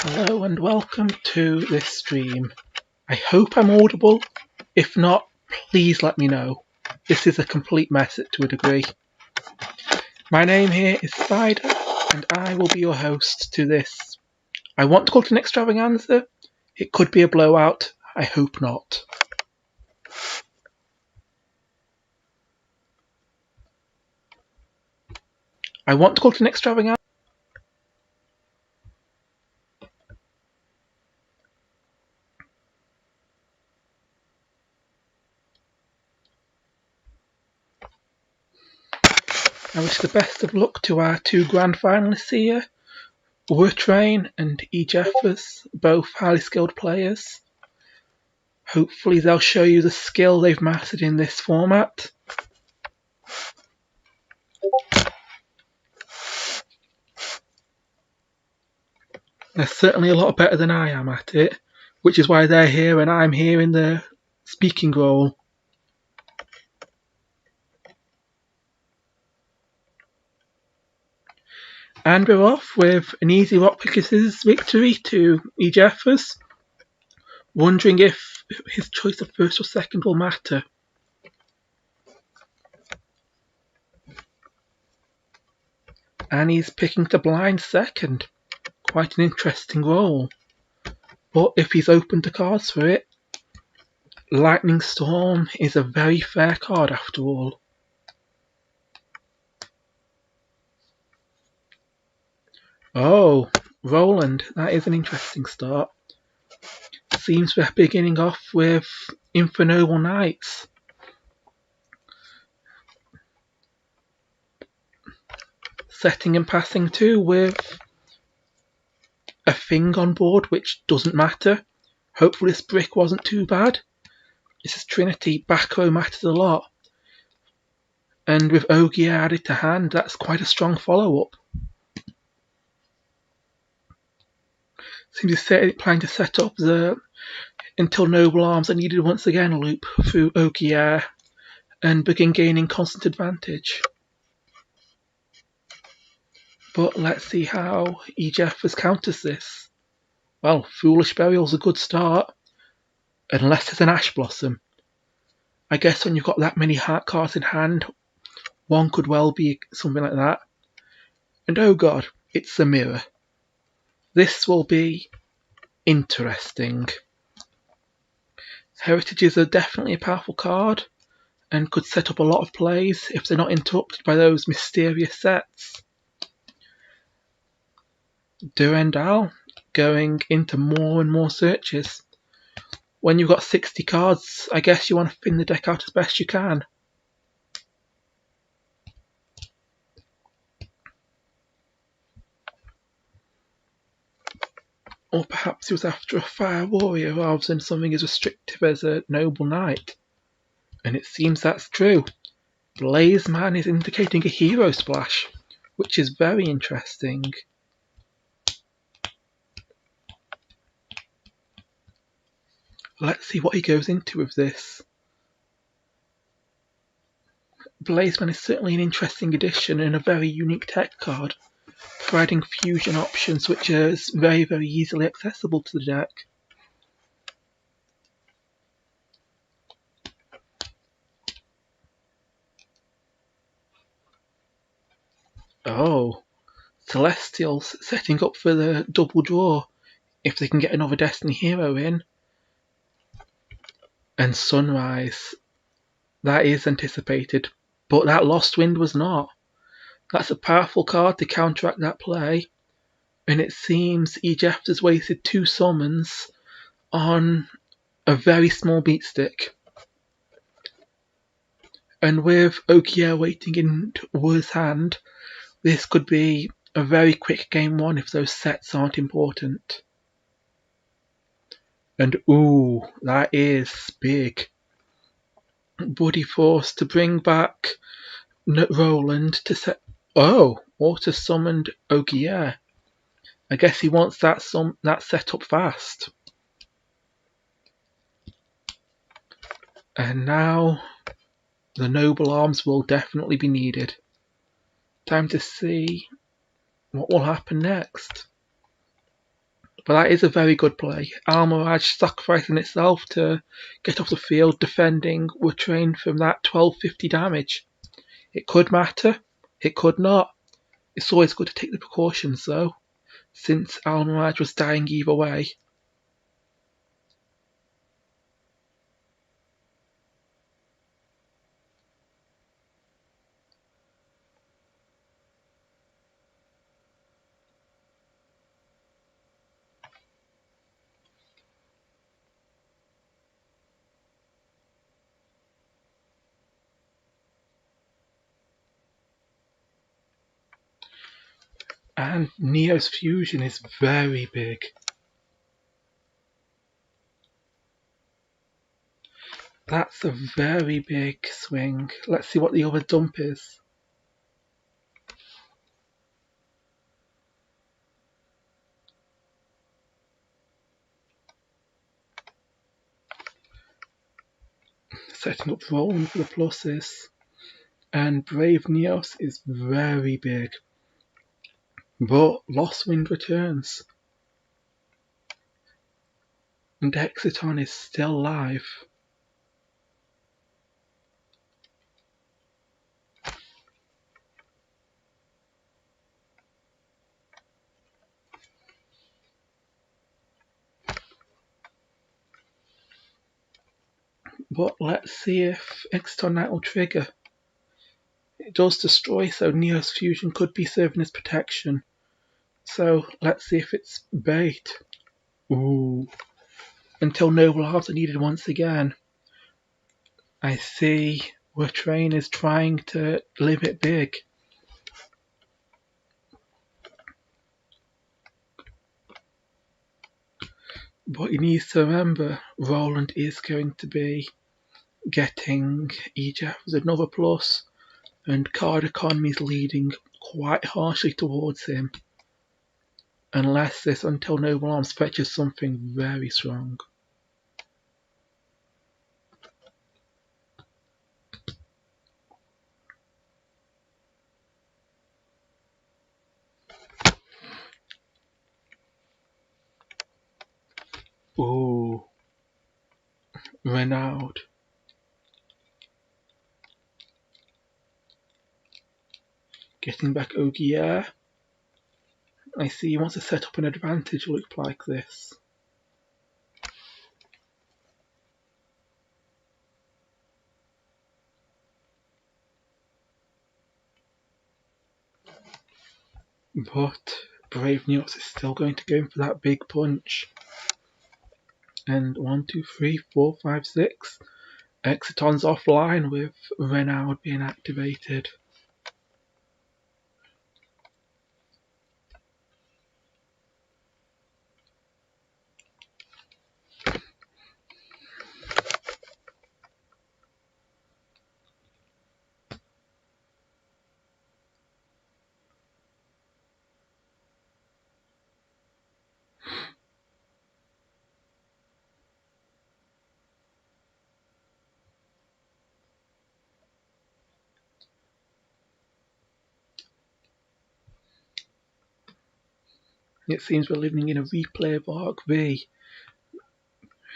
Hello and welcome to this stream. I hope I'm audible. If not, please let me know. This is a complete mess to a degree. My name here is Spider, and I will be your host to this. I want to call it an extravaganza. It could be a blowout. I hope not. I want to call it an extravaganza. I wish the best of luck to our two grand finalists here, Wtrain and Ejeffers, both highly skilled players. Hopefully they'll show you the skill they've mastered in this format. They're certainly a lot better than I am at it, which is why they're here and I'm here in the speaking role. And we're off with an easy rock paper scissors victory to Ejeffers, wondering if his choice of first or second will matter. And he's picking the blind second. Quite an interesting role. But if he's open to cards for it, Lightning Storm is a very fair card after all. Oh, Roland, that is an interesting start. Seems we're beginning off with Infernoble Knights. Setting and passing too with a thing on board which doesn't matter. Hopefully this brick wasn't too bad. This is Trinity, back row matters a lot. And with Yugioh added to hand, that's quite a strong follow-up. Seems he's planning to set up the until Noble Arms are needed once again loop through Yugioh and begin gaining constant advantage. But let's see how Ejeffers counters this. Well, Foolish Burial's a good start, unless there's an Ash Blossom. I guess when you've got that many heart cards in hand, one could well be something like that. And oh god, it's a mirror. This will be interesting. Heritages are definitely a powerful card, and could set up a lot of plays if they're not interrupted by those mysterious sets. Durandal going into more and more searches. When you've got 60 cards, I guess you want to thin the deck out as best you can. Or perhaps he was after a Fire Warrior rather than something as restrictive as a Noble Knight. And it seems that's true. Blaze Man is indicating a Hero Splash, which is very interesting. Let's see what he goes into with this. Blaze Man is certainly an interesting addition and a very unique tech card, providing fusion options which are very, very easily accessible to the deck. Oh, Celestials setting up for the double draw if they can get another Destiny hero in. And Sunrise, that is anticipated, but that Lost Wind was not. That's a powerful card to counteract that play, and it seems Ejeffers has wasted 2 summons on a very small beatstick. And with Yugioh waiting in Wur's hand, this could be a very quick game 1 if those sets aren't important. And ooh, that is big. Buddy forced to bring back Roland to set. Oh, auto summoned Yugioh. I guess he wants that set up fast. And now the Noble Arms will definitely be needed. Time to see what will happen next. But that is a very good play. Almiraj sacrificing itself to get off the field, defending Wtrain from that 1250 damage. It could matter, it could not. It's always good to take the precautions though, since Almiraj was dying either way. And Neo's fusion is very big. That's a very big swing. Let's see what the other dump is. Setting up Roland for the pluses. And Brave Neos is very big. But Lost Wind returns. And Exiton is still live. But let's see if Exiton Knight will trigger. It does destroy, so Neo's fusion could be serving as protection. So let's see if it's bait. Ooh. Until Noble Arms are needed once again. I see Wtrain is trying to live it big. But he needs to remember Roland is going to be getting Ejeffers another plus, and card economy is leading quite harshly towards him. Unless this Until Noble Arms fetches something very strong. Ooh. Renaud. Getting back Yugioh. I see he wants to set up an advantage loop like this. But Brave Neos is still going to go in for that big punch. And 1, 2, 3, 4, 5, 6. Exiton's offline with Renaud being activated. It seems we're living in a replay of Arc V.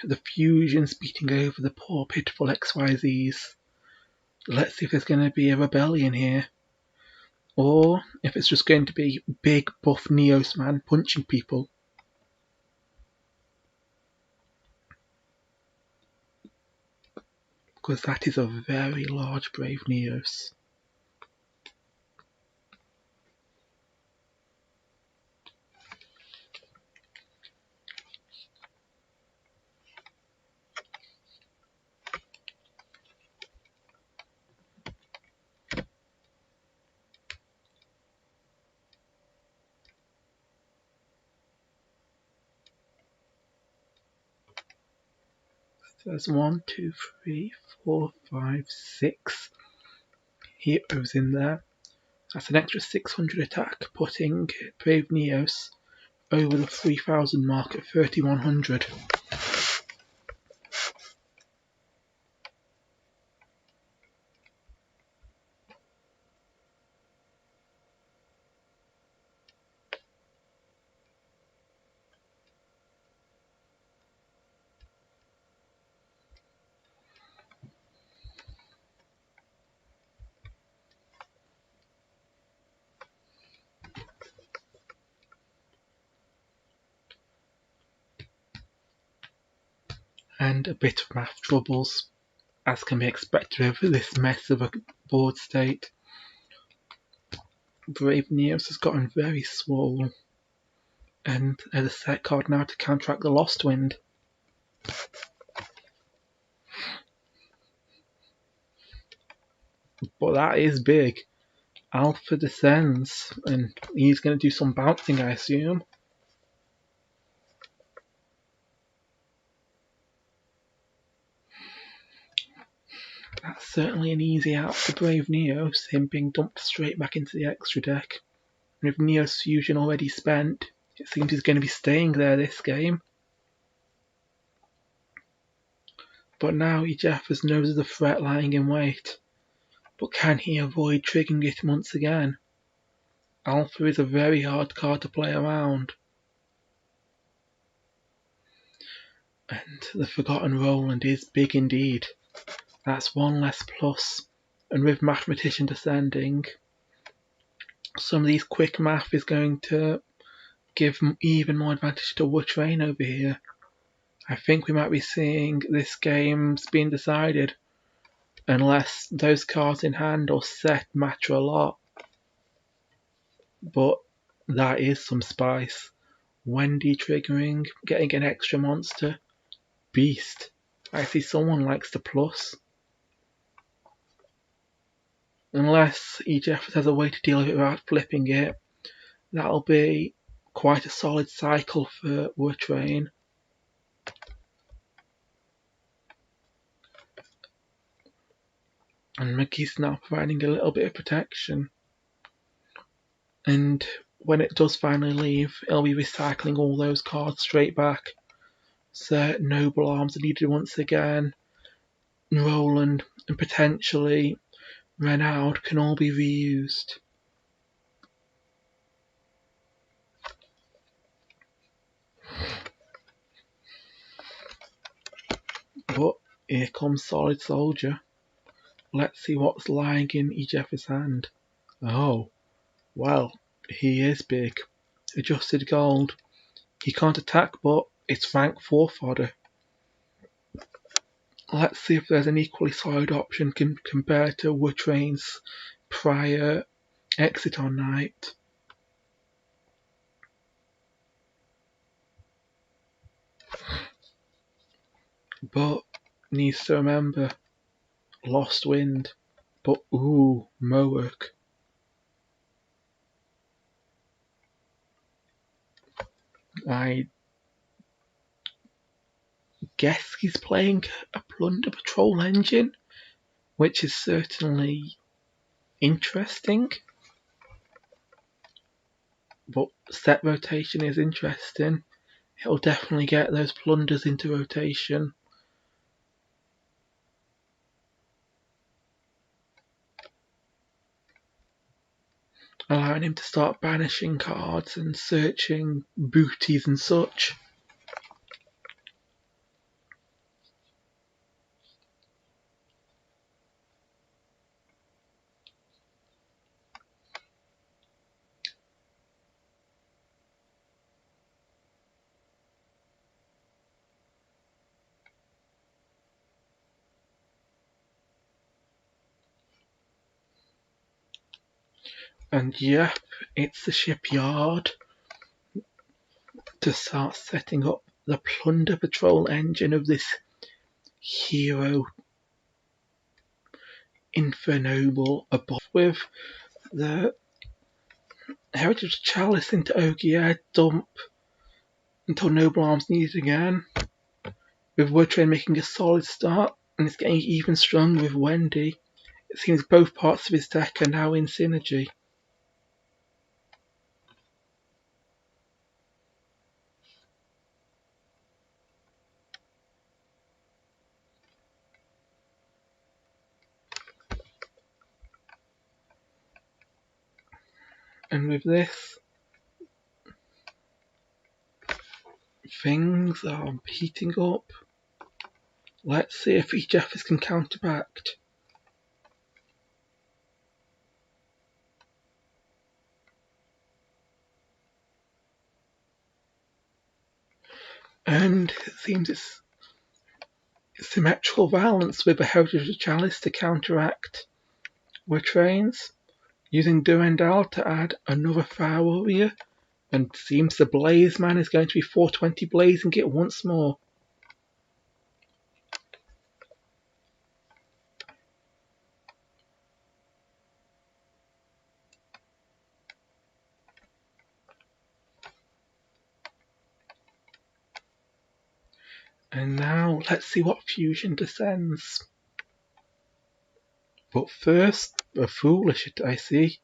The fusion's beating over the poor pitiful XYZs. Let's see if there's going to be a rebellion here. Or if it's just going to be big buff Neos man punching people. Because that is a very large Brave Neos. There's 1, 2, 3, 4, 5, 6 heroes in there. That's an extra 600 attack, putting Brave Neos over the 3000 mark at 3100. and a bit of math troubles, as can be expected over this mess of a board state. Brave Neos has gotten very swole, and there's a set card now to counteract the Lost Wind. But that is big. Alpha descends, and he's going to do some bouncing, I assume. That's certainly an easy out for Brave Neos, him being dumped straight back into the extra deck. And with Neos Fusion already spent, it seems he's going to be staying there this game. But now Ejeffers knows of the threat lying in wait. But can he avoid triggering it once again? Alpha is a very hard card to play around. And the Forgotten Roland is big indeed. That's one less plus. And with Mathematician descending, some of these quick math is going to give even more advantage to Wtrain over here. I think we might be seeing this game's being decided, unless those cards in hand or set matter a lot. But that is some spice. Wendy triggering, getting an extra monster. Beast. I see someone likes the plus. Unless Ejeffers has a way to deal with it without flipping it, that'll be quite a solid cycle for Wtrain. And Mickey's now providing a little bit of protection. And when it does finally leave, it'll be recycling all those cards straight back. So Noble Arms are needed once again. Roland and potentially Renaud can all be reused. But here comes Solid Soldier. Let's see what's lying in Ejeffers' hand. Oh, well, he is big. Adjusted gold. He can't attack, but it's rank 4 fodder. Let's see if there's an equally solid option compared to Wtrain's prior exit on night. But needs to remember, Lost Wind. But ooh, Mowork. I guess he's playing a Plunder Patrol engine, which is certainly interesting. But set rotation is interesting. He'll definitely get those plunders into rotation. Allowing him to start banishing cards and searching booties and such. And yep, it's the shipyard to start setting up the Plunder Patrol engine of this hero Infernoble above with the Heritage Chalice into Ogier dump until Noble Arms needed again. With Wtrain making a solid start, and it's getting even stronger with Wendy. It seems both parts of his deck are now in synergy. And with this, things are heating up. Let's see if Ejeffers can counteract. And it seems it's symmetrical violence with a heritage chalice to counteract Wtrains, using Durandal to add another Fire Warrior, and seems the Blaze Man is going to be 420 blazing it once more. And now let's see what fusion descends. But first, a foolish I see.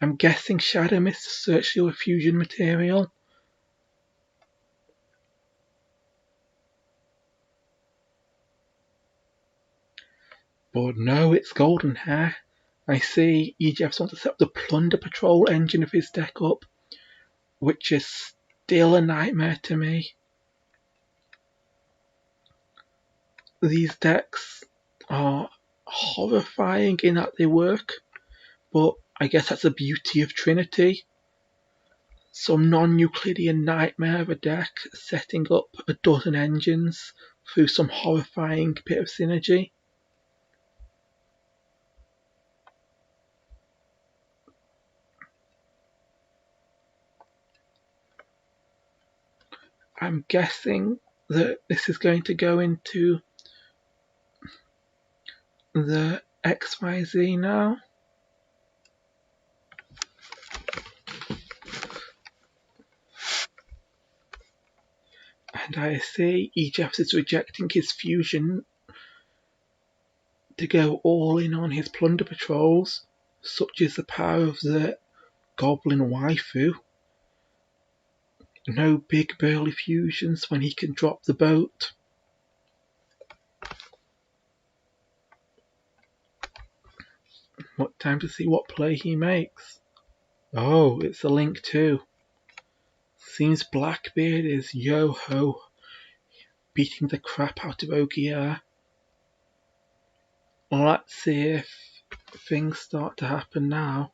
I'm guessing Shadow Mist to search your fusion material. But no, it's Golden Hair. I see Ejeffers wants to set up the Plunder Patrol engine of his deck up, which is still a nightmare to me. These decks are horrifying in that they work, but I guess that's the beauty of Trinity. Some non-Euclidean nightmare of a deck setting up a dozen engines through some horrifying bit of synergy. I'm guessing that this is going to go into the XYZ now. And I see Ejeffers is rejecting his fusion to go all in on his Plunder Patrols. Such is the power of the Goblin Waifu. No big burly fusions when he can drop the boat. What time to see what play he makes. Oh, it's a link too. Seems Blackbeard is Yugioh beating the crap out of Yugioh. Let's see if things start to happen now.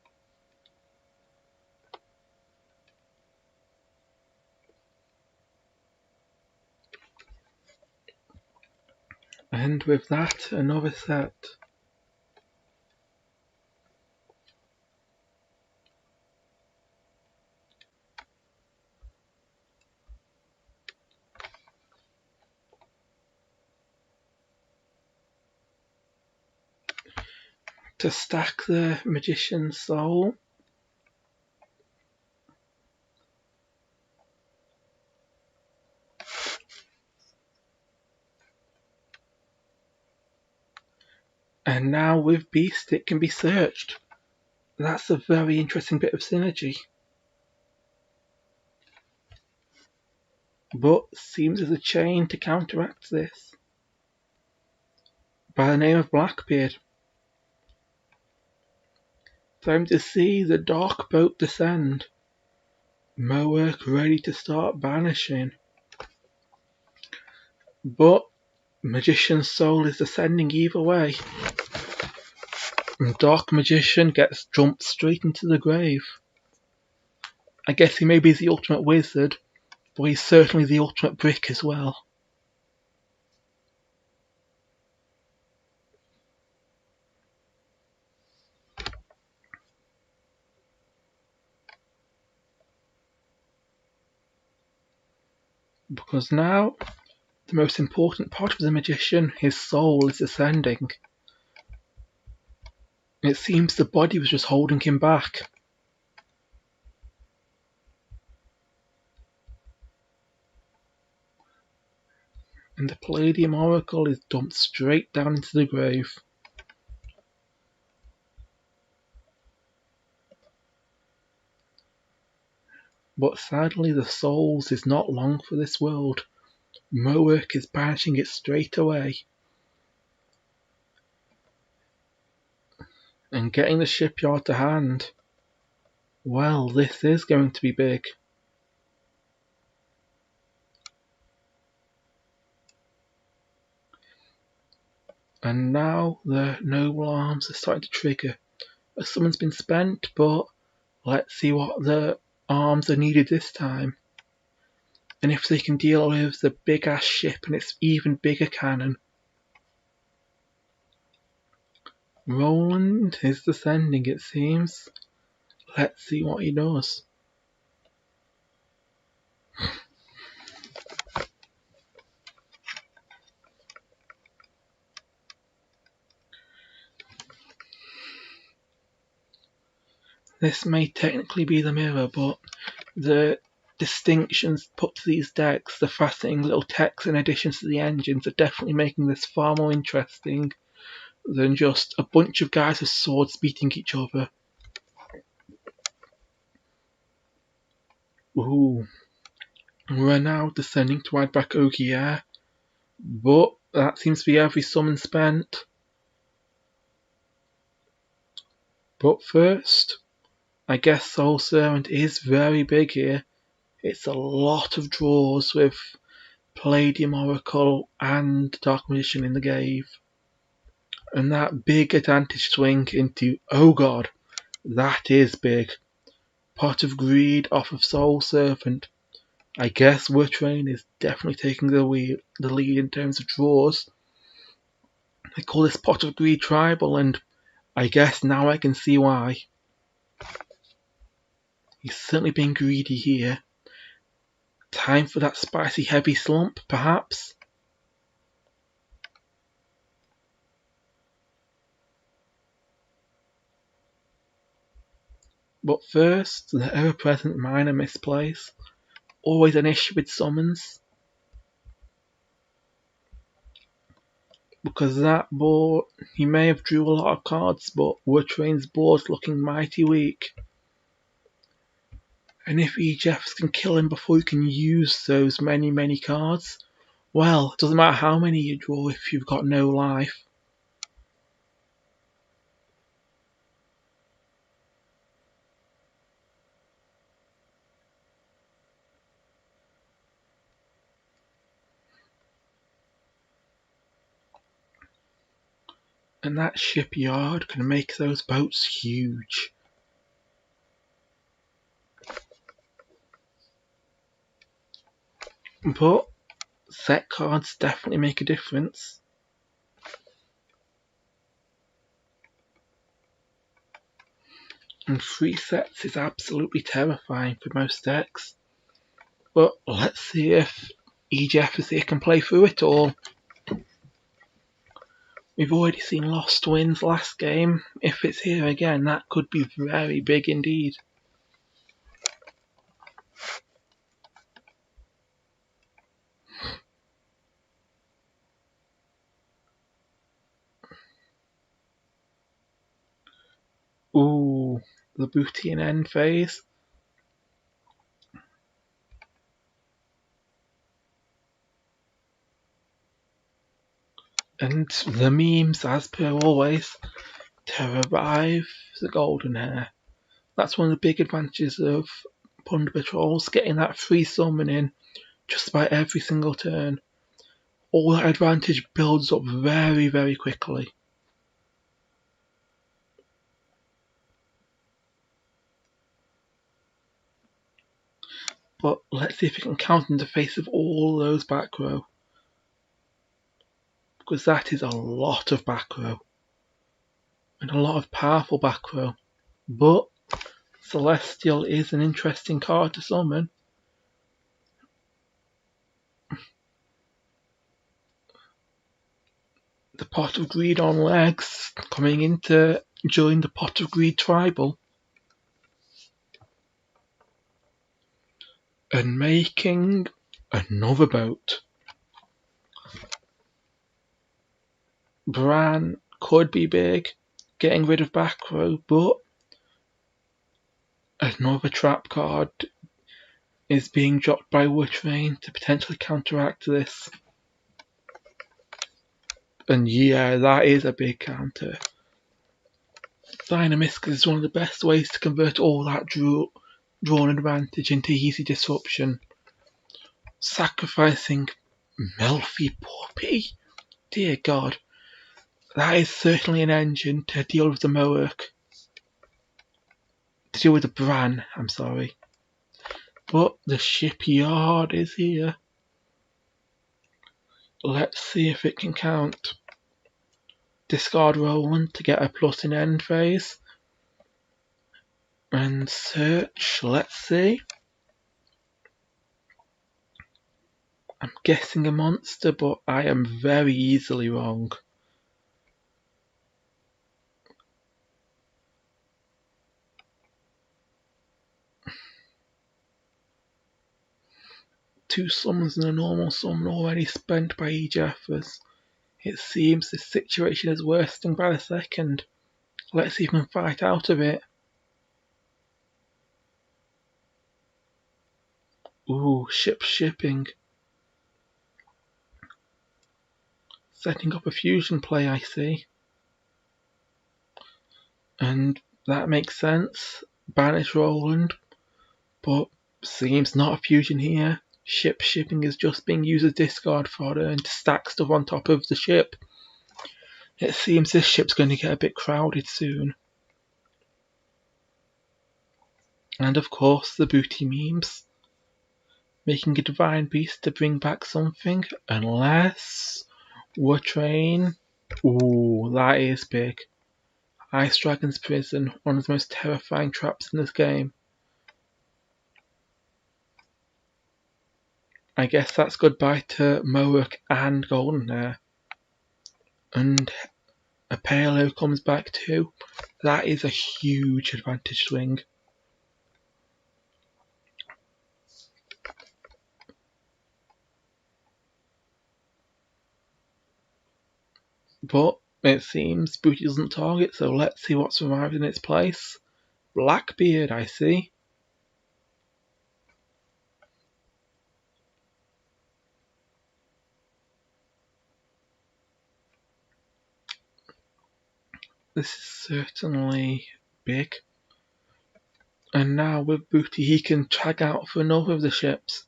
And with that, another set. To stack the Magician's Soul. And now with Beast it can be searched. That's a very interesting bit of synergy. But seems there's a chain to counteract this. By the name of Blackbeard. Time to see the Dark Boat descend. Mowork ready to start banishing. But Magician's Soul is descending either way. And Dark Magician gets jumped straight into the grave. I guess he maybe is the ultimate wizard, but he's certainly the ultimate brick as well. Because now, the most important part of the Magician, his soul, is ascending. It seems the body was just holding him back. And the Palladium Oracle is dumped straight down into the grave. But sadly the Souls is not long for this world. Mowork is banishing it straight away. And getting the shipyard to hand. Well, this is going to be big. And now the Noble Arms are starting to trigger. A summon's been spent, but let's see what the arms are needed this time. And if they can deal with the big ass ship and its even bigger cannon. Roland is descending, it seems. Let's see what he does. This may technically be the mirror, but the distinctions put to these decks, the fascinating little text in addition to the engines, are definitely making this far more interesting than just a bunch of guys with swords beating each other. Ooh. We're now descending to add back Yugioh, but that seems to be every summon spent. But first, I guess Soul Servant is very big here. It's a lot of draws with Palladium Oracle and Dark Magician in the game. And that big advantage swing into, oh god, that is big. Pot of Greed off of Soul Servant. I guess Wtrain is definitely taking the lead in terms of draws. They call this Pot of Greed tribal, and I guess now I can see why. He's certainly being greedy here. Time for that spicy heavy slump, perhaps? But first, the ever-present minor misplays. Always an issue with summons. Because that board, he may have drew a lot of cards, but Wtrain's board's looking mighty weak. And if Ejeffers can kill him before you can use those many cards, well, it doesn't matter how many you draw if you've got no life. And that shipyard can make those boats huge. But set cards definitely make a difference. And 3 sets is absolutely terrifying for most decks. But let's see if Ejeffers here can play through it all. We've already seen Lost Winds last game. If it's here again, that could be very big indeed. Ooh, the booty and end phase. And the memes, as per always, to revive the golden hair. That's one of the big advantages of Plunder Patrols, getting that free summon in just about every single turn. All that advantage builds up very quickly. But let's see if we can count in the face of all those back row. Because that is a lot of back row. And a lot of powerful back row. But Celestial is an interesting card to summon. The Pot of Greed on legs coming in to join the Pot of Greed tribal. And making another boat. Bran could be big, getting rid of back row, but another trap card is being dropped by Wtrain to potentially counteract this. And yeah, that is a big counter. Dynamisk is one of the best ways to convert all that drawn advantage into easy disruption. Sacrificing Melfi Puppy? Dear God. That is certainly an engine to deal with the Moark. To deal with the Bran, I'm sorry. But the shipyard is here. Let's see if it can count. discard Roland to get a plus in end phase. And search, let's see. I'm guessing a monster, but I am very easily wrong. Two summons and a normal summon already spent by Ejeffers. It seems this situation is worsening by the second. Let's see if we can fight out of it. Ooh, shipping. Setting up a fusion play, I see. And that makes sense. Banish Roland, but seems not a fusion here. Shipping is just being used as discard fodder and to stack stuff on top of the ship. It seems this ship's going to get a bit crowded soon. And of course the booty memes. Making a divine beast to bring back something, unless Wtrain. Ooh, that is big. Ice Dragon's Prison, one of the most terrifying traps in this game. I guess that's goodbye to Mohawk and Golden Hair. And a Palo comes back too. That is a huge advantage swing. But it seems Booty doesn't target, so let's see what's arrived in its place. Blackbeard, I see. This is certainly big. And now with Booty he can tag out for another of the ships.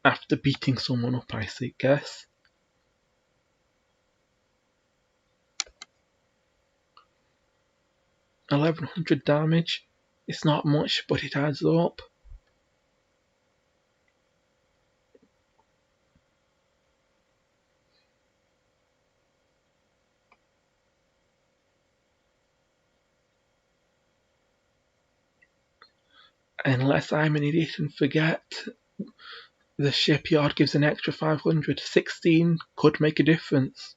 After beating someone up, I guess. 1100 damage. It's not much, but it adds up. Unless I'm an idiot and forget, the shipyard gives an extra 500. 16 could make a difference.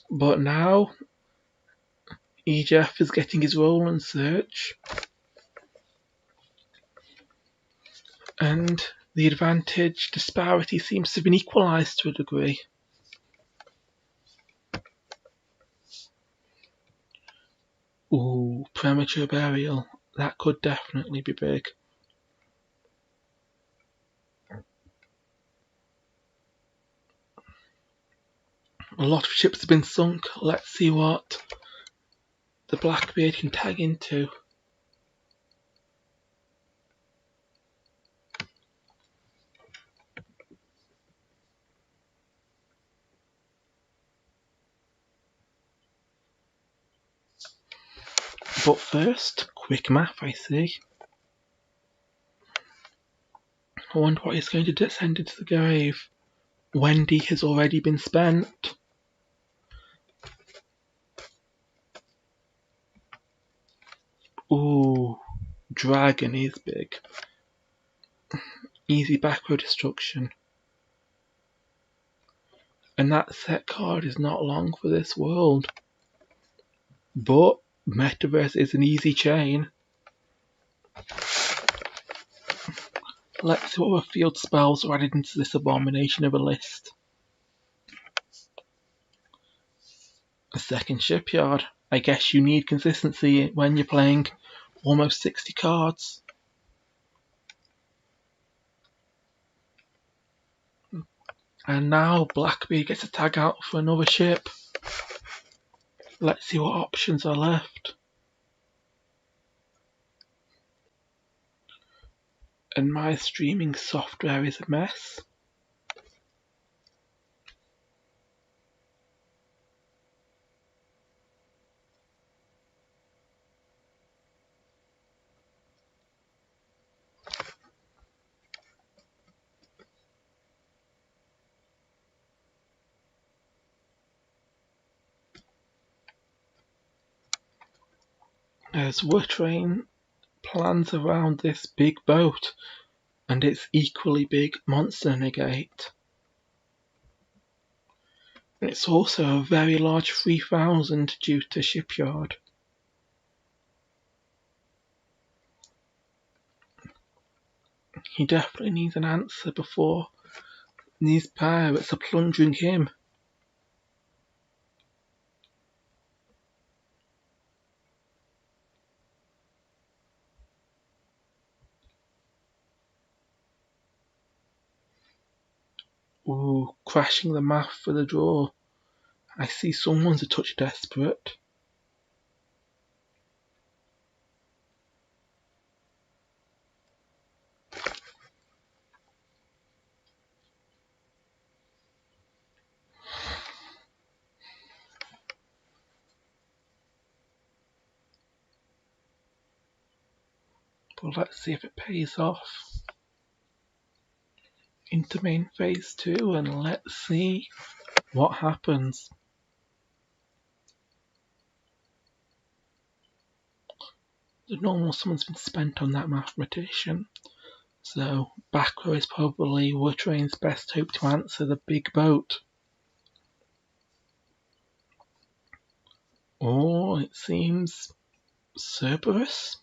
But now, Ejeffers is getting his Roland search. And the advantage disparity seems to have been equalised to a degree. Ooh, premature burial. That could definitely be big. A lot of ships have been sunk. Let's see what the Blackbeard can tag into. But first, quick math, I see. I wonder what is going to descend into the grave. Wendy has already been spent. Ooh, Dragon is big. Easy back row destruction. And that set card is not long for this world. But Metaverse is an easy chain. Let's see what other field spells are added into this abomination of a list. A second shipyard. I guess you need consistency when you're playing almost 60 cards. And now Blackbeard gets a tag out for another ship. Let's see what options are left. And my streaming software is a mess. as Wtrain plans around this big boat and its equally big monster negate. It's also a very large 3000 due to shipyard. He definitely needs an answer before these pirates are plundering him. Ooh, crashing the math for the draw. I see someone's a touch desperate. But let's see if it pays off. Into main phase 2 and let's see what happens. The normal summon's been spent on that mathematician, so back row is probably Wtrain's best hope to answer the big boat. Or it seems Cerberus?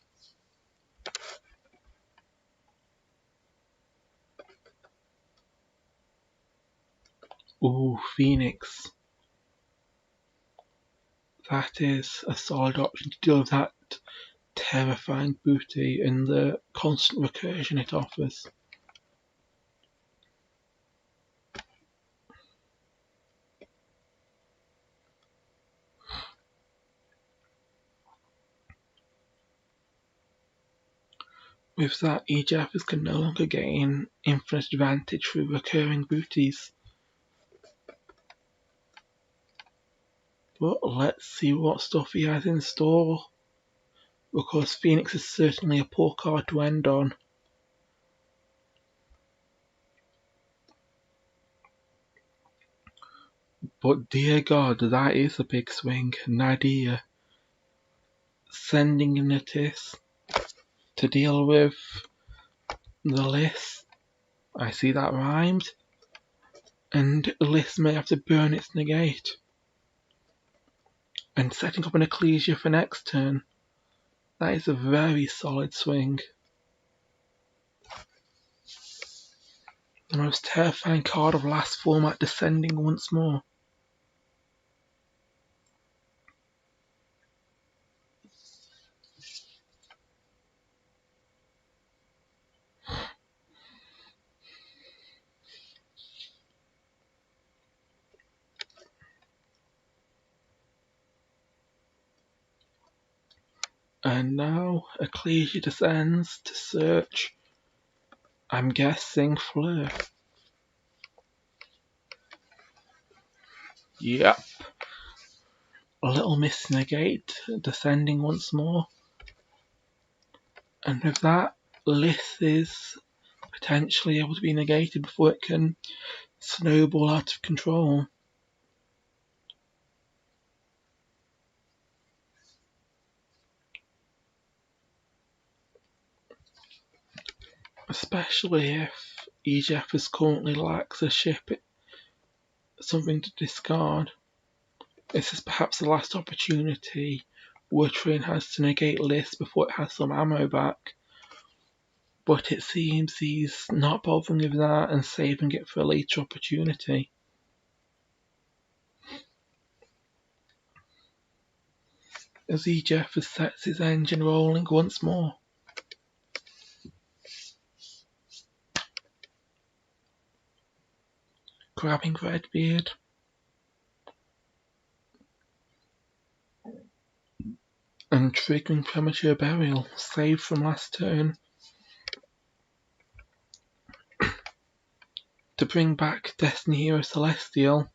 Ooh, Phoenix. That is a solid option to deal with that terrifying booty and the constant recursion it offers. With that, Ejeffers can no longer gain infinite advantage through recurring booties. But let's see what stuff he has in store, because Phoenix is certainly a poor card to end on. But dear God, that is a big swing. Nadia sending in a Tis to deal with the list. I see that rhymed. And List may have to burn its negate. And setting up an Ecclesia for next turn. That is a very solid swing. The most terrifying card of last format descending once more. And now Ecclesia descends to search, I'm guessing, Fleur. Yep. A little miss negate, descending once more. And with that, Lith is potentially able to be negated before it can snowball out of control. Especially if Ejeffers currently lacks a ship, something to discard. This is perhaps the last opportunity Wtrain has to negate List before it has some ammo back. But it seems he's not bothering with that and saving it for a later opportunity. As Ejeffers sets his engine rolling once more. Grabbing Redbeard. And triggering Premature Burial, saved from last turn. To bring back Destiny Hero Celestial.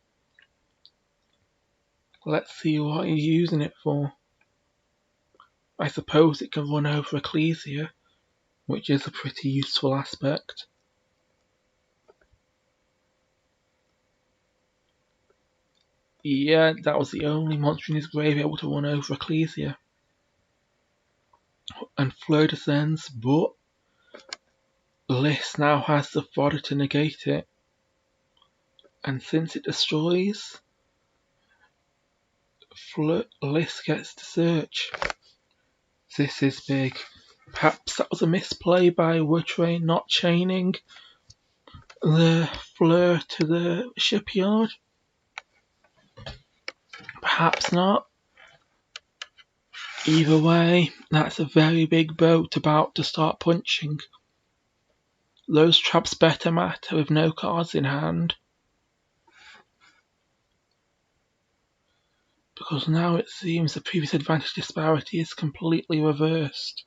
Let's see what he's using it for. I suppose it can run over Ecclesia, which is a pretty useful aspect. Yeah, that was the only monster in his grave able to run over Ecclesia. and Fleur descends, but Liss now has the fodder to negate it. And since it destroys, Liss gets to search. This is big. Perhaps that was a misplay by Wtrain not chaining the Fleur to the shipyard. Perhaps not. Either way, that's a very big boat about to start punching. Those traps better matter with no cards in hand. Because now it seems the previous advantage disparity is completely reversed.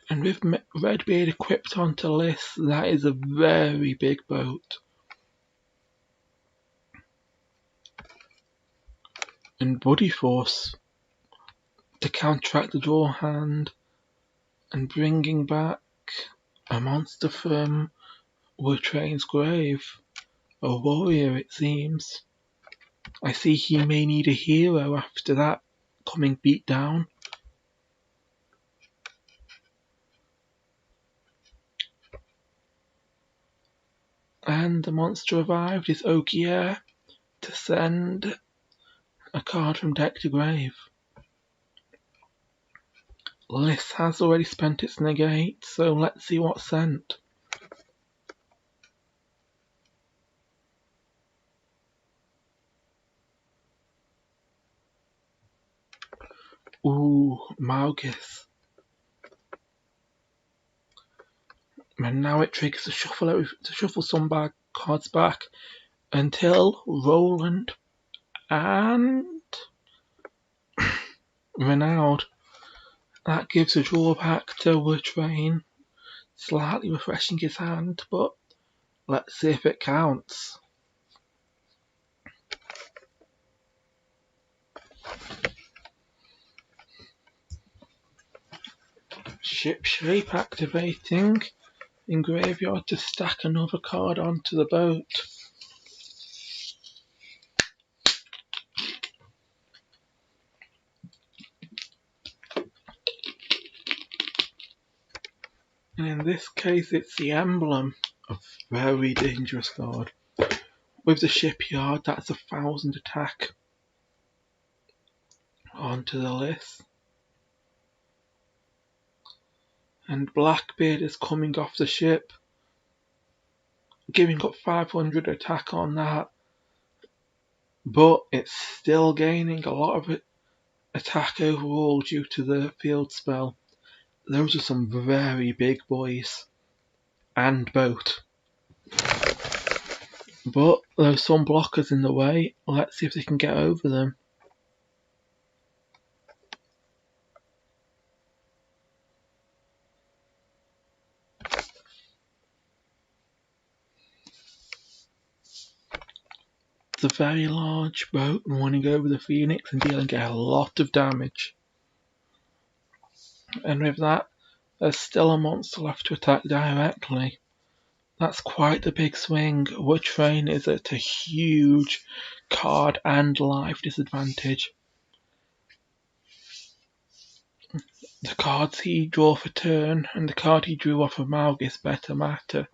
And with Redbeard equipped onto Liss, that is a very big boat. And Buddy Force to counteract the draw hand and bringing back a monster from Wtrain's grave. A warrior, it seems. I see he may need a hero after that coming beat down. And the monster revived is Yugioh to send a card from deck to grave. Liss has already spent its negate, so let's see what's sent. Ooh, Malgus. And now it triggers to shuffle some cards back until Roland and Renaud. That gives a drawback to Wtrain, slightly refreshing his hand, but let's see if it counts. Ship shape activating in graveyard to stack another card onto the boat. And in this case it's the emblem, a very dangerous card. With the shipyard, that's 1,000 attack onto the list. And Blackbeard is coming off the ship, giving up 500 attack on that, but it's still gaining a lot of attack overall due to the field spell. Those are some very big boys. And boat. But there's some blockers in the way. Let's see if they can get over them. It's a very large boat running over the Phoenix and dealing a lot of damage. And with that, there's still a monster left to attack directly. That's quite the big swing. Wtrain is at a huge card and life disadvantage. The cards he drew for turn and the card he drew off of Malgus better matter.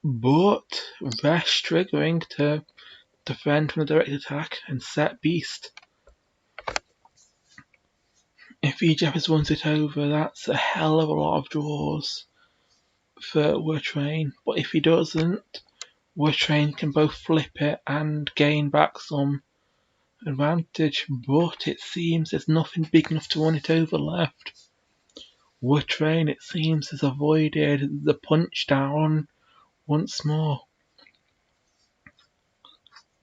But Vesh triggering to defend from the direct attack and set Beast. If Ejeffers runs it over, that's a hell of a lot of draws for Wtrain. But if he doesn't, Wtrain can both flip it and gain back some advantage. But it seems there's nothing big enough to run it over left. Wtrain, it seems, has avoided the punch down once more.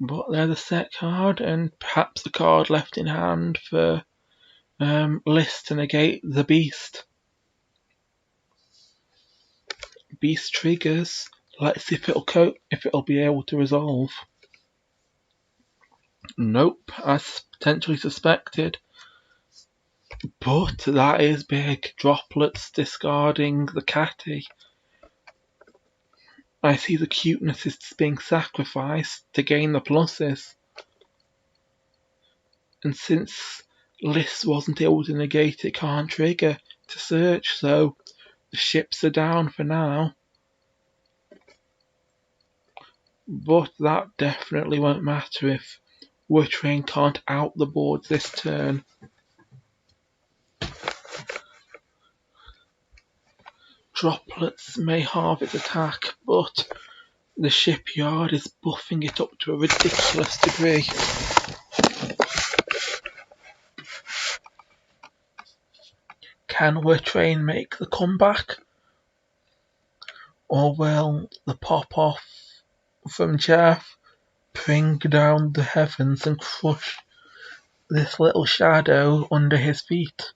But there's a set card and perhaps the card left in hand for Liss to negate the Beast. Beast triggers. Let's see if it'll be able to resolve. Nope, as potentially suspected. But that is big. Droplets discarding the Catty. I see the cuteness is being sacrificed to gain the pluses. And since Liss wasn't able to negate it, can't trigger to search, so the ships are down for now. But that definitely won't matter if Wtrain can't out the boards this turn. Droplets may halve its attack, but the shipyard is buffing it up to a ridiculous degree. Can Wtrain make the comeback? Or will the pop-off from Jeff bring down the heavens and crush this little shadow under his feet?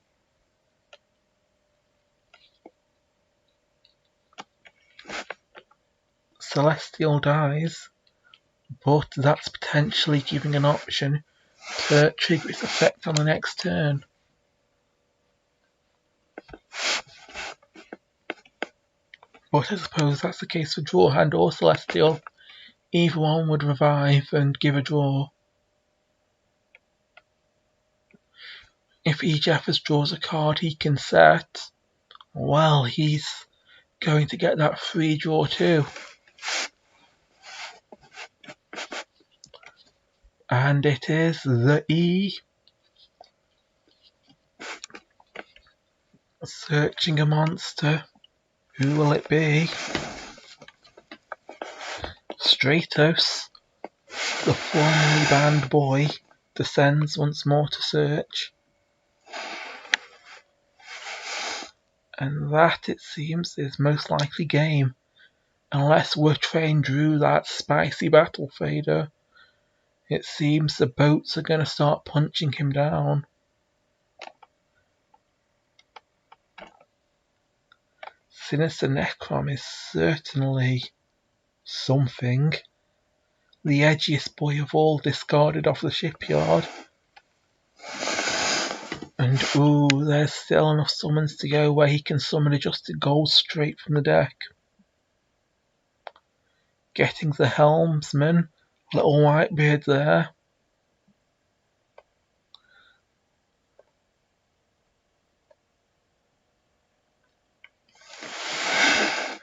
Celestial dies, but that's potentially giving an option to trigger its effect on the next turn. But I suppose that's the case for Draw Hand or Celestial. Either one would revive and give a draw. If Ejeffers draws a card he can set, well, he's going to get that free draw too. And it is the E. Searching a monster. Who will it be? Stratos, the formerly banned boy, descends once more to search. And that, it seems, is most likely game. Unless Wtrain drew that spicy battle fader. It seems the boats are going to start punching him down. Sinister Necrom is certainly something. The edgiest boy of all discarded off the shipyard. And ooh, there's still enough summons to go where he can summon adjusted gold straight from the deck. Getting the helmsman, little Whitebeard there.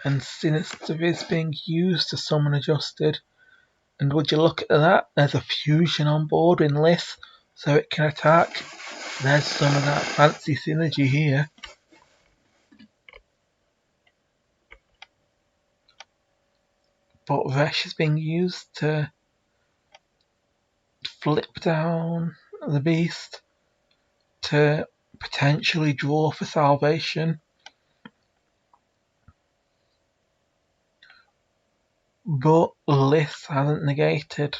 And Sinister is being used to summon adjusted. And would you look at that, there's a fusion on board in Liss, so it can attack. There's some of that fancy synergy here. But Resh is being used to flip down the beast to potentially draw for salvation. But Liss hasn't negated,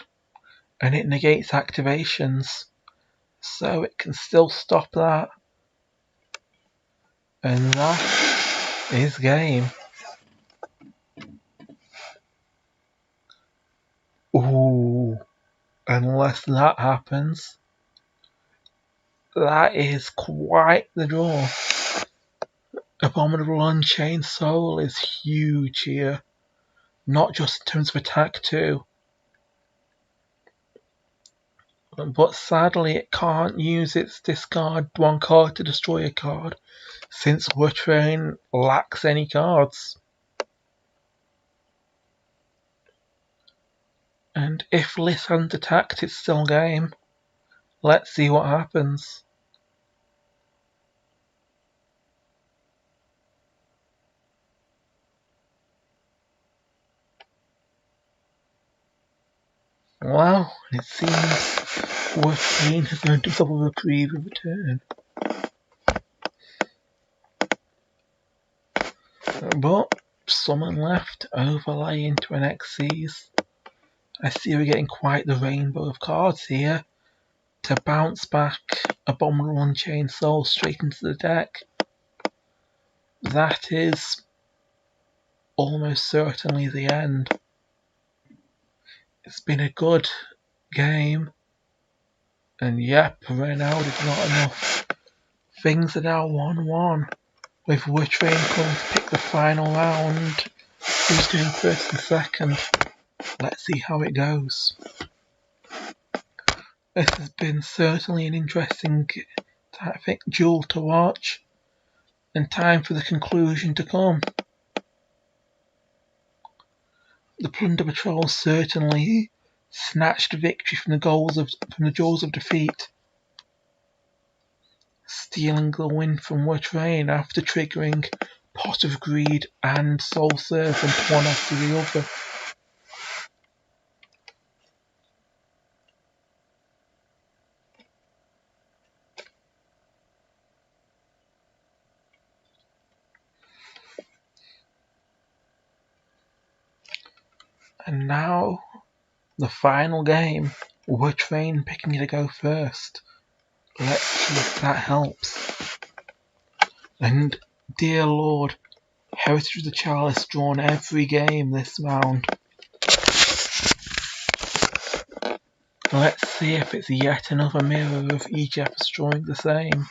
and it negates activations, so it can still stop that. And that is game. Ooh, unless that happens, that is quite the draw. Abominable Unchained Soul is huge here, not just in terms of attack too. But sadly it can't use its discard one card to destroy a card, since Wtrain lacks any cards. And if Liss hadn't attacked, it's still game. Let's see what happens. Well, it seems Wtrain has earned himself a reprieve in return. But someone left overlay into an Xyz. I see we're getting quite the rainbow of cards here to bounce back Abominable Unchained Soul straight into the deck. That is almost certainly the end. It's been a good game, and yep, Reynald is not enough. Things are now 1-1, with Wtrain coming to pick the final round who's going first and second. Let's see how it goes. This has been certainly an interesting, I think, duel to watch, and time for the conclusion to come. The Plunder Patrol certainly snatched victory from the jaws of defeat, stealing the win from Wtrain after triggering Pot of Greed and Soul Servant one after the other. And now, the final game, Wtrain picking to go first. Let's see if that helps. And dear Lord, Heritage of the Chalice drawn every game this round. Let's see if it's yet another mirror of Ejeffers drawing the same.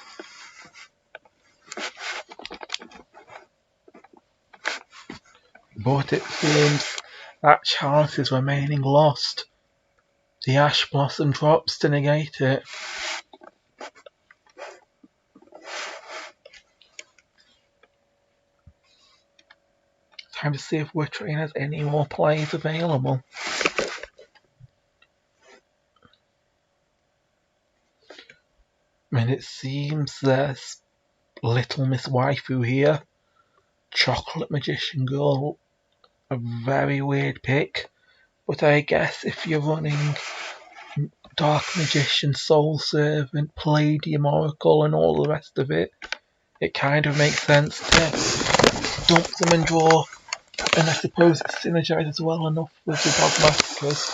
But it seems that chalice is remaining lost. The Ash Blossom drops to negate it. Time to see if Wtrain has any more plays available. And it seems there's Little Miss Waifu here. Chocolate Magician Girl, a very weird pick. But I guess if you're running Dark Magician, Soul Servant, Palladium Oracle and all the rest of it, it kind of makes sense to dump them and draw. And I suppose it synergizes well enough with the Dogmaticers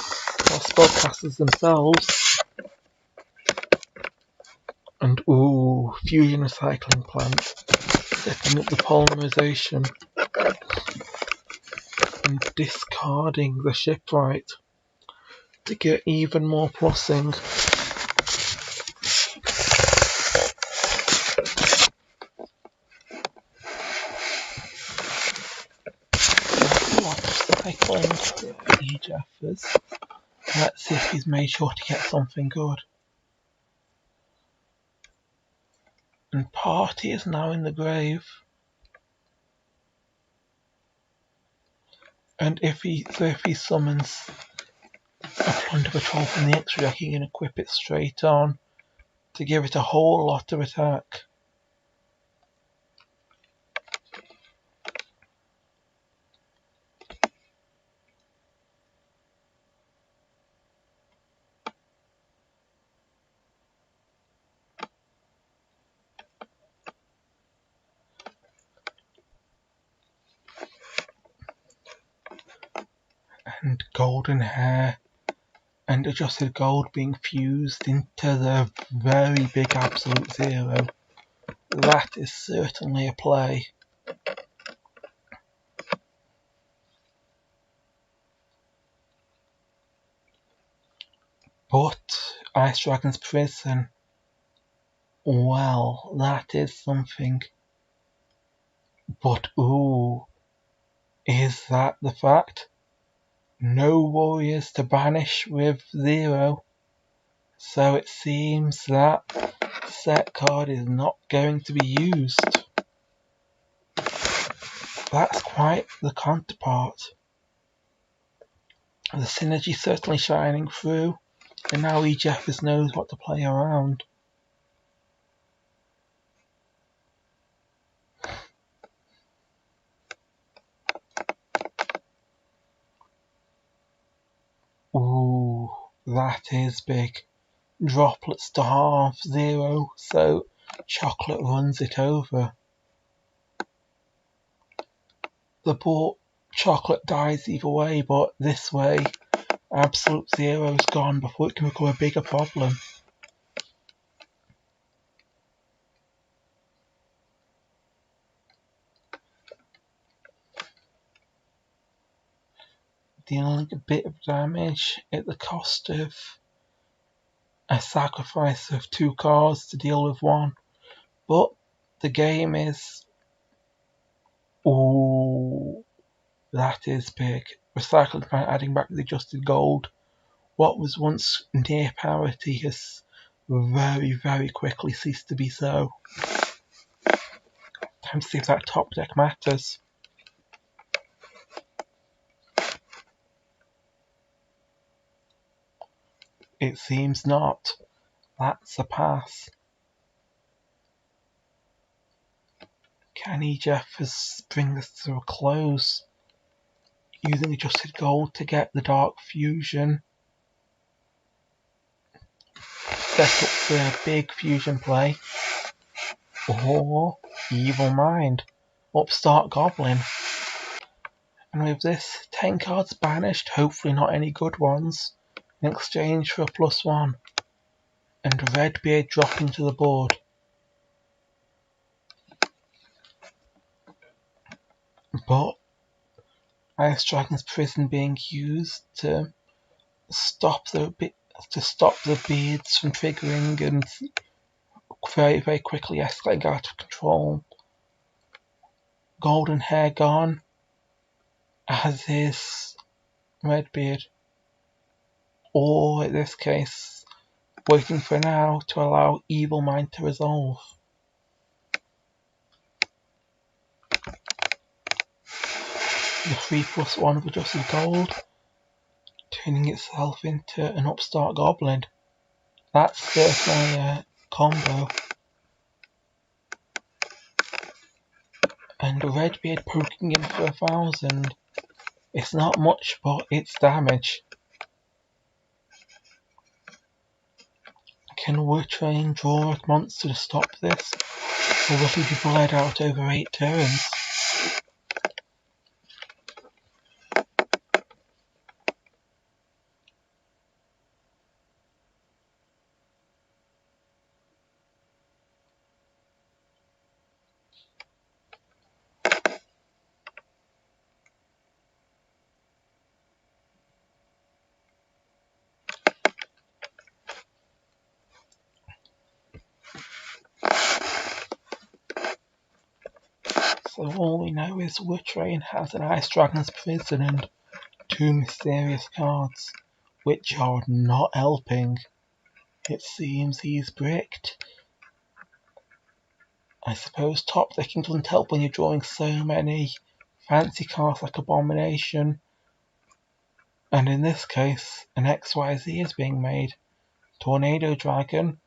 or Spellcasters themselves. And ooh, Fusion Recycling Plant, setting up the polymerization and discarding the Shipwright to get even more plussing. Cycling Ejeffers. Let's see if he's made sure to get something good. And Party is now in the grave. And if he summons a Plunder Patrol from the extra deck, he can equip it straight on to give it a whole lot of attack. And golden hair and adjusted gold being fused into the very big absolute zero. That is certainly a play. But Ice Dragon's Prison, well, that is something. But ooh, is that the fact? No warriors to banish with 0. So it seems that set card is not going to be used. That's quite the counterpart. The synergy certainly shining through, and now Ejeffers knows what to play around. Ooh, that is big. Droplets to half 0, so chocolate runs it over. The poor chocolate dies either way, but this way, absolute 0's gone before it can become a bigger problem. Dealing a bit of damage at the cost of a sacrifice of 2 cards to deal with 1. But the game is... Ooh. That is big. Recycling plant adding back the adjusted gold. What was once near parity has very, very quickly ceased to be so. Time to see if that top deck matters. It seems not. That's a pass. Can Ejeffers bring this to a close? Using adjusted gold to get the dark fusion. Set up for a big fusion play. Or Evil Mind. Upstart Goblin. And with this, 10 cards banished, hopefully not any good ones, in exchange for a +1. And Redbeard dropping to the board. But Ice Dragon's Prison being used to stop the beards from triggering and very, very quickly escalating out of control. Golden Hair gone, as is Redbeard. Or in this case, waiting for now to allow Evil Mind to resolve. The 3+1 of adjusted gold, turning itself into an upstart goblin. That's certainly a combo. And Redbeard poking in for 1,000. It's not much, but it's damage. Can Wtrain draw a monster to stop this? Or will he be bled out over 8 turns? So all we know is Wtrain has an Ice Dragon's Prison and 2 mysterious cards, which are not helping. It seems he's bricked. I suppose top decking doesn't help when you're drawing so many fancy cards like Abomination. And in this case, an XYZ is being made. Tornado Dragon.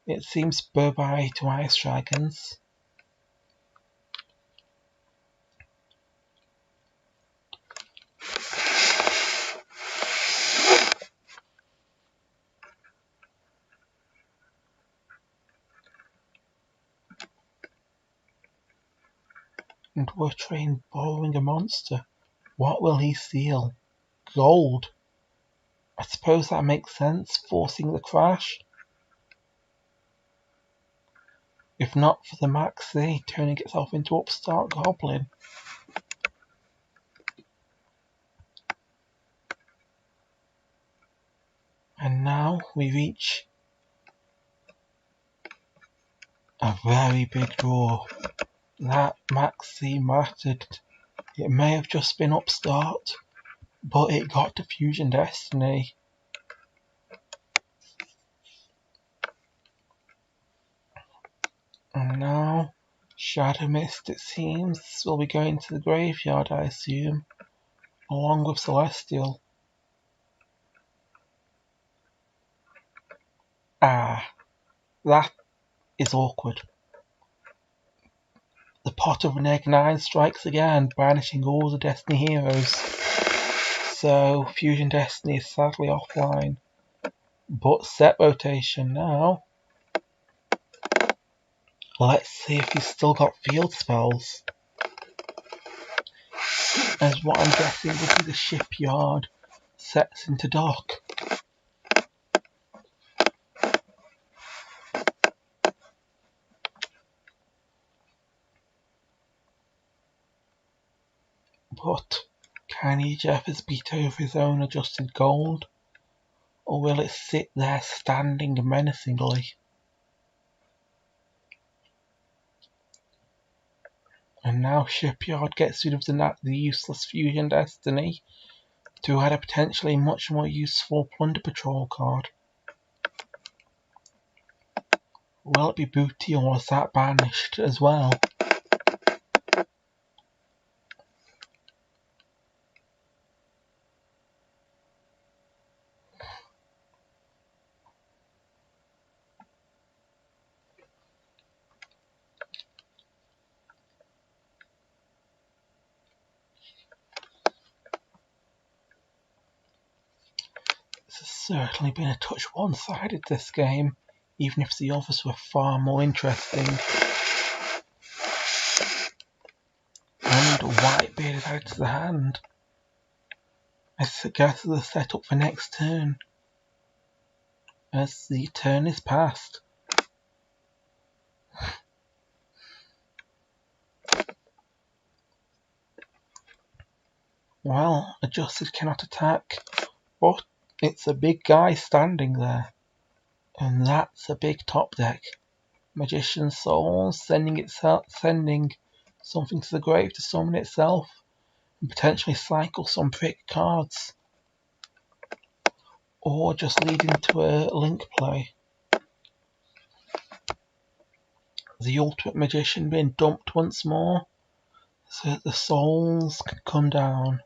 It seems bye-bye to Ice Dragons. And Wtrain borrowing a monster. What will he steal? Gold. I suppose that makes sense, forcing the crash. If not for the Maxi, turning itself into Upstart Goblin. And now we reach a very big draw. That Maxi mattered. It may have just been Upstart, but it got to Fusion Destiny. And now, Shadow Mist, it seems, will be going to the graveyard, I assume, along with Celestial. Ah, that is awkward. The pot of Neg 9 strikes again, banishing all the Destiny heroes. So, Fusion Destiny is sadly offline. But set rotation now. Let's see if he's still got field spells. As what I'm guessing will be the shipyard sets into dock. But can Ejeffers beat over his own adjusted gold? Or will it sit there standing menacingly? And now Shipyard gets rid of the useless Fusion Destiny to add a potentially much more useful Plunder Patrol card. Will it be Booty or is that banished as well? This has certainly been a touch one-sided, this game, even if the others were far more interesting. And Whitebeard is added to the hand. I guess the setup for next turn, as the turn is passed. Well, Adjusted cannot attack, but it's a big guy standing there. And that's a big top deck. Magician's Soul sending something to the grave to summon itself and potentially cycle some prick cards. Or just leading to a link play. The Ultimate Magician being dumped once more so that the souls can come down.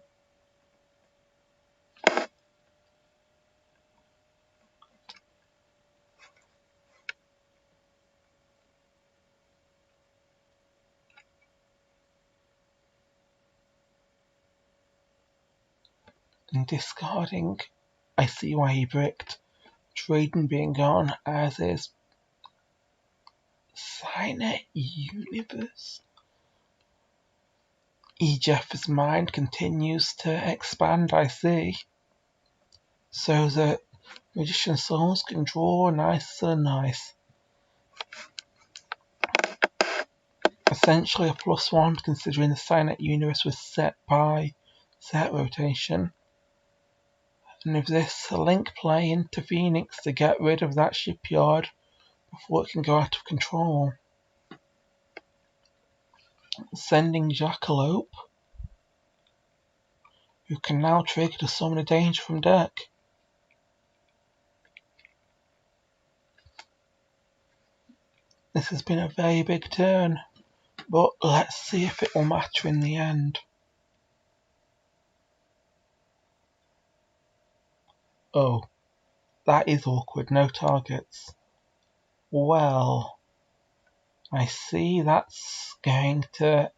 And discarding, I see why he bricked. Trading being gone, as is Signet Universe. Ejeffers' mind continues to expand, I see. So that Magician Souls can draw nicer and nice. Essentially a +1 considering the Signet Universe was set by set rotation. And with this, a link play into Phoenix to get rid of that Shipyard before it can go out of control. Sending Jackalope, who can now trigger to summon a danger from deck. This has been a very big turn, but let's see if it will matter in the end. Oh, that is awkward, no targets. Well, I see that's going to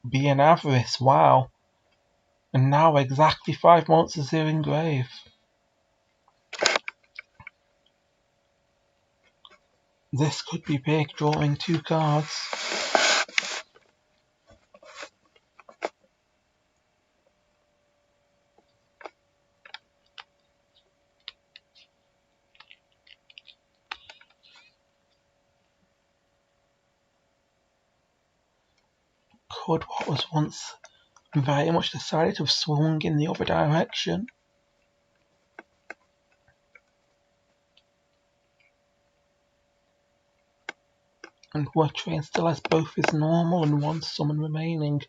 be an Avarice, wow. And now exactly 5 monsters are in grave. This could be big, drawing 2 cards. Could what was once very much decided to have swung in the other direction. And Wtrain still has both his normal and 1 summon remaining.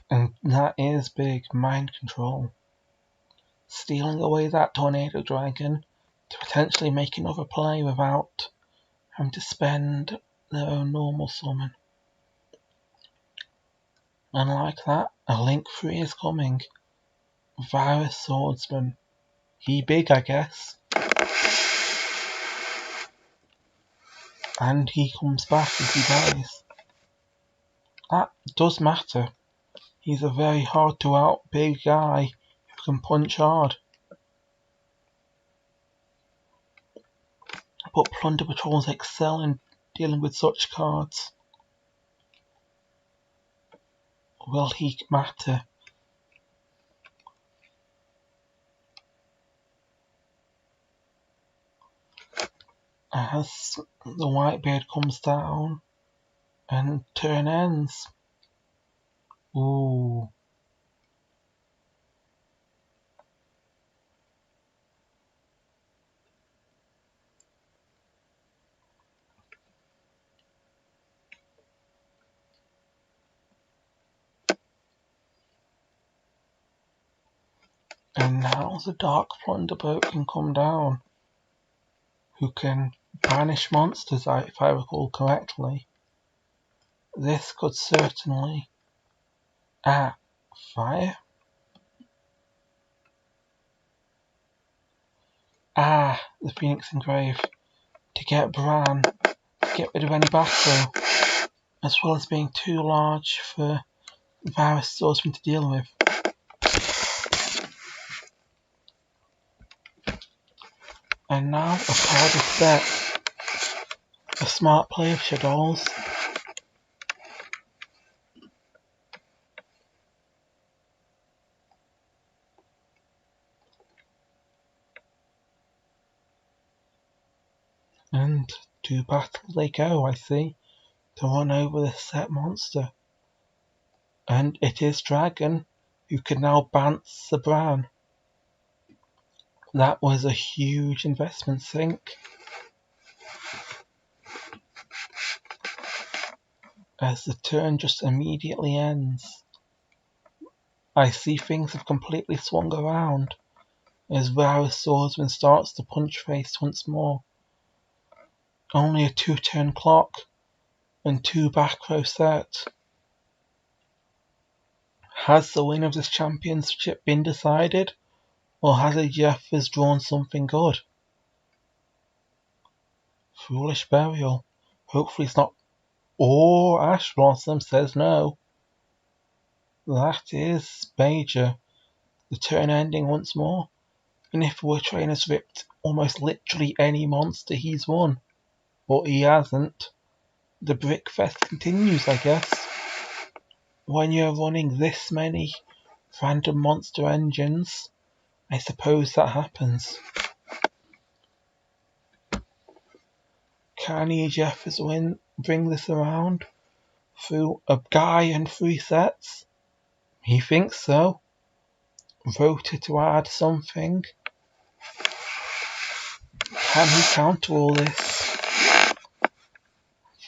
And that is big mind control. Stealing away that Tornado Dragon to potentially make another play without having to spend their own normal summon. And like that, a link 3 is coming. Virus Swordsman. He big, I guess. And he comes back if he dies. That does matter. He's a very hard to out big guy who can punch hard. But Plunder Patrols excel in dealing with such cards. Will he matter? As the Whitebeard comes down and turn ends. Ooh. And now the Dark Plunder boat can come down, who can banish monsters, if I recall correctly. This could certainly... fire? The Phoenix Engrave. To get Bran, to get rid of any battle, as well as being too large for Varys Swordsman to deal with. And now a card is set. A smart play of Shadows. And to battle they go, I see, to run over this set monster. And it is Dragon, who can now bounce the Bran. That was a huge investment sink. As the turn just immediately ends, I see things have completely swung around as Varys Swordsman starts to punch face once more. Only a 2-turn clock and 2 back row set. Has the win of this championship been decided, or has Ejeffers drawn something good? Foolish Burial. Hopefully it's not. Or Ash Blossom says no. That is Major. The turn ending once more. And if Wtrain has ripped almost literally any monster, he's won. But he hasn't. The Brickfest continues, I guess. When you're running this many random monster engines, I suppose that happens. Can Ejeffers bring this around through a guy and 3 sets? He thinks so. Voted to add something. Can he counter all this?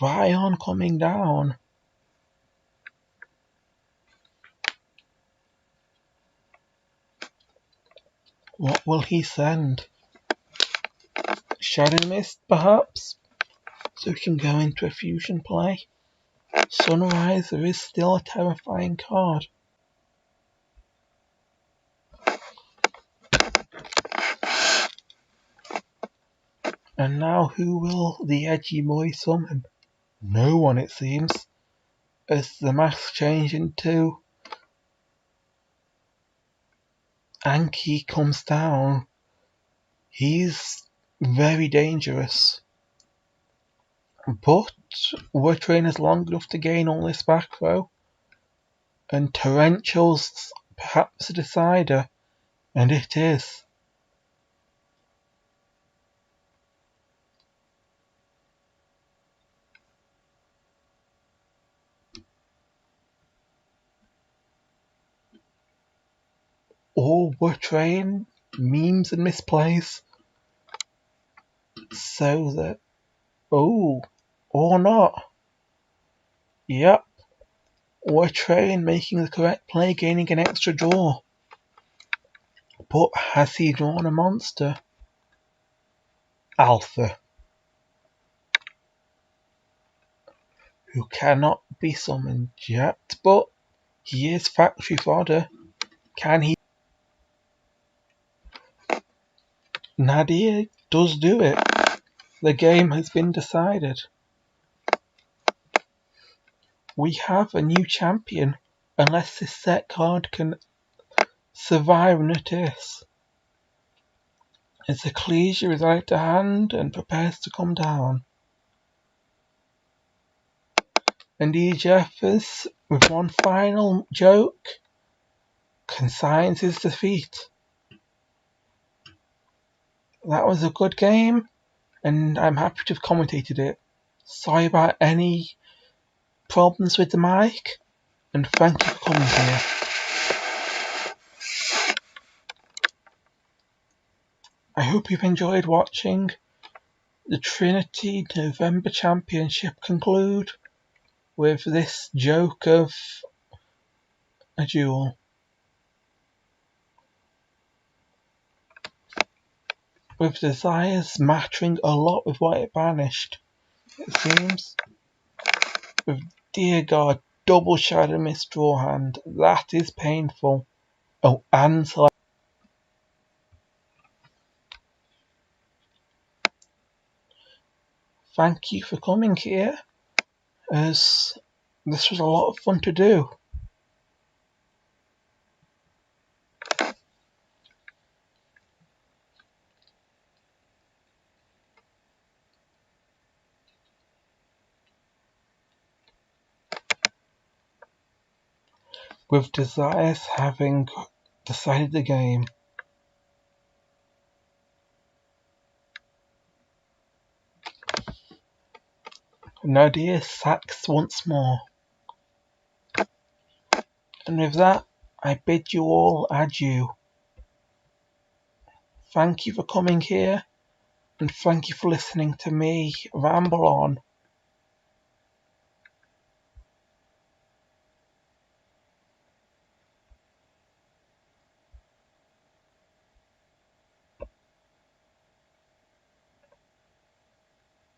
Vion coming down. What will he send? Shadow Mist, perhaps? So he can go into a fusion play. Sunriser is still a terrifying card. And now who will the edgy boy summon? No one, it seems. As the mask change into Anki comes down, he's very dangerous. But Wtrain is long enough to gain all this back row, and Torrential's perhaps a decider, and it is. All Wtrain memes and misplays, so that or not. Yep, Wtrain making the correct play, gaining an extra draw. But has he drawn a monster? Alpha, who cannot be summoned yet, but he is factory fodder. Can he? Nadir does do it. The game has been decided. We have a new champion, unless this set card can survive, and it is. As Ecclesia is out to hand and prepares to come down. And Ejeffers, with one final joke, consigns his defeat. That was a good game, and I'm happy to have commentated it. Sorry about any problems with the mic, and thank you for coming here. I hope you've enjoyed watching the Trinity November Championship conclude with this joke of a duel. with desires mattering a lot with what it banished, it seems. With Dear God, double Shadow Mist draw hand, that is painful. Oh, and thank you for coming here, as this was a lot of fun to do. With desires having decided the game. Nadia sacks once more. And with that, I bid you all adieu. Thank you for coming here, and thank you for listening to me ramble on.